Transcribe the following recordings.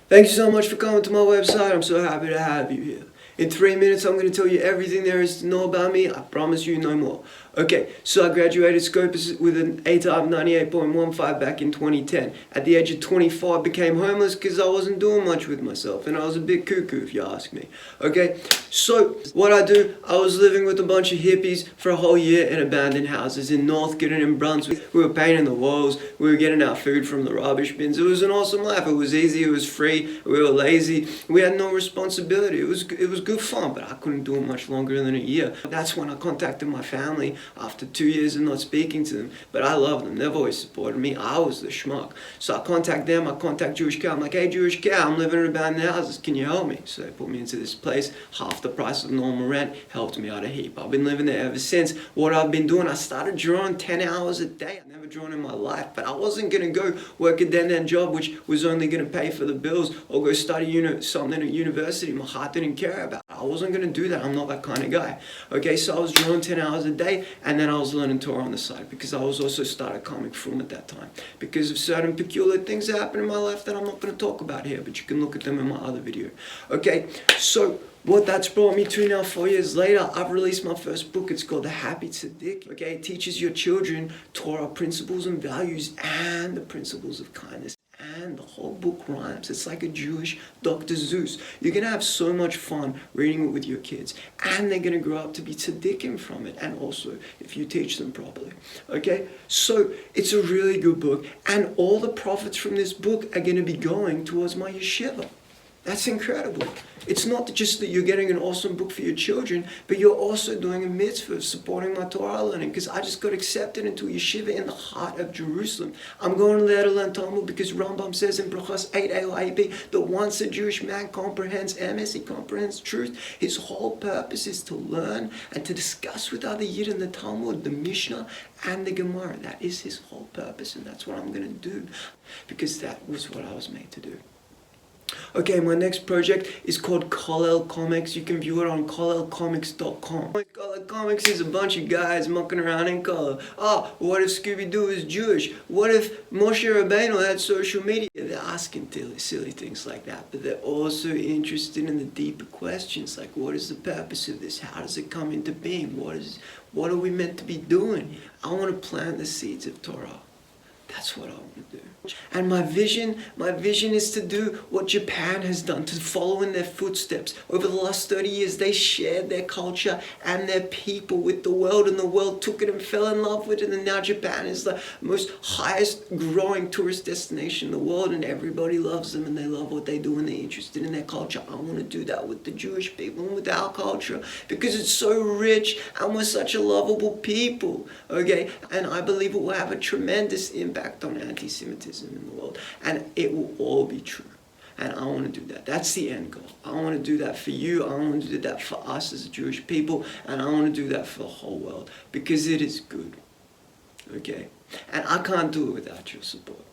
Thank you so much for coming to my website. I'm so happy to have you here. In 3 minutes, I'm going to tell you everything there is to know about me. I promise you no more. Okay, so I graduated Scopus with an A-type 98.15 back in 2010. At the age of 24, I became homeless because I wasn't doing much with myself, and I was a bit cuckoo if you ask me. Okay, so what I do, I was living with a bunch of hippies for a whole year in abandoned houses in Northcote and in Brunswick. We were painting the walls, we were getting our food from the rubbish bins. It was an awesome life. It was easy, it was free, we were lazy, we had no responsibility. It was good fun, but I couldn't do it much longer than a year. That's when I contacted my family after 2 years of not speaking to them. But I love them, they've always supported me. I was the schmuck. So I contact them, I contact Jewish Cow. I'm like, hey Jewish Cow, I'm living in abandoned houses, can you help me? So they put me into this place, half the price of normal rent, helped me out a heap. I've been living there ever since. What I've been doing, I started drawing 10 hours a day. I've never drawn in my life, but I wasn't gonna go work a dead-end job which was only gonna pay for the bills or go study something at university my heart didn't care about. I wasn't gonna do that, I'm not that kind of guy. Okay, so I was drawing 10 hours a day, and then I was learning Torah on the side because I was also started comic film at that time. Because of certain peculiar things that happened in my life that I'm not gonna talk about here, but you can look at them in my other video. Okay, so what that's brought me to now, 4 years later, I've released my first book. It's called The Happy Tzaddik. Okay, it teaches your children Torah principles and values and the principles of kindness. And the whole book rhymes. It's like a Jewish Dr. Seuss. You're going to have so much fun reading it with your kids. And they're going to grow up to be tzaddikim from it. And also, if you teach them properly. Okay? So, it's a really good book. And all the profits from this book are going to be going towards my yeshiva. That's incredible. It's not just that you're getting an awesome book for your children, but you're also doing a mitzvah of supporting my Torah learning, because I just got accepted into a yeshiva in the heart of Jerusalem. I'm going there to learn Talmud because Rambam says in Brachos 8a that once a Jewish man comprehends emes, he comprehends truth. His whole purpose is to learn and to discuss with other Yid in the Talmud, the Mishnah, and the Gemara. That is his whole purpose, and that's what I'm going to do, because that was what I was made to do. Okay, my next project is called Kollelcomics. You can view it on Kollelcomics.com. Kollelcomics is a bunch of guys mucking around in color. Oh, what if Scooby-Doo is Jewish? What if Moshe Rabbeinu had social media? They're asking silly things like that, but they're also interested in the deeper questions, like what is the purpose of this? How does it come into being? What are we meant to be doing? I want to plant the seeds of Torah. That's what I want to do. And my vision is to do what Japan has done, to follow in their footsteps. Over the last 30 years, they shared their culture and their people with the world, and the world took it and fell in love with it. And now Japan is the most highest growing tourist destination in the world, and everybody loves them and they love what they do and they're interested in their culture. I want to do that with the Jewish people and with our culture, because it's so rich and we're such a lovable people. Okay, and I believe it will have a tremendous impact on anti-Semitism in the world, and it will all be true. And I want to do that. That's the end goal. I want to do that for you. I want to do that for us as Jewish people, and I want to do that for the whole world, because it is good. Okay? And I can't do it without your support.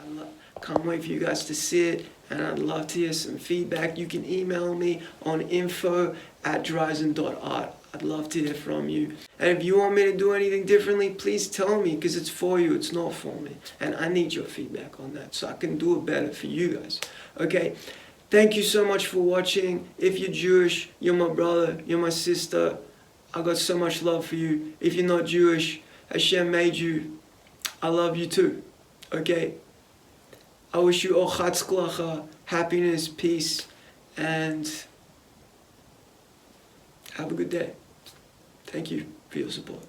I can't wait for you guys to see it, and I'd love to hear some feedback. You can email me on info@Dryzun.art. I'd love to hear from you. And if you want me to do anything differently, please tell me, because it's for you, it's not for me. And I need your feedback on that so I can do it better for you guys. Okay? Thank you so much for watching. If you're Jewish, you're my brother, you're my sister. I got so much love for you. If you're not Jewish, Hashem made you. I love you too. Okay? I wish you all chatzklacha, happiness, peace, and have a good day. Thank you for your support.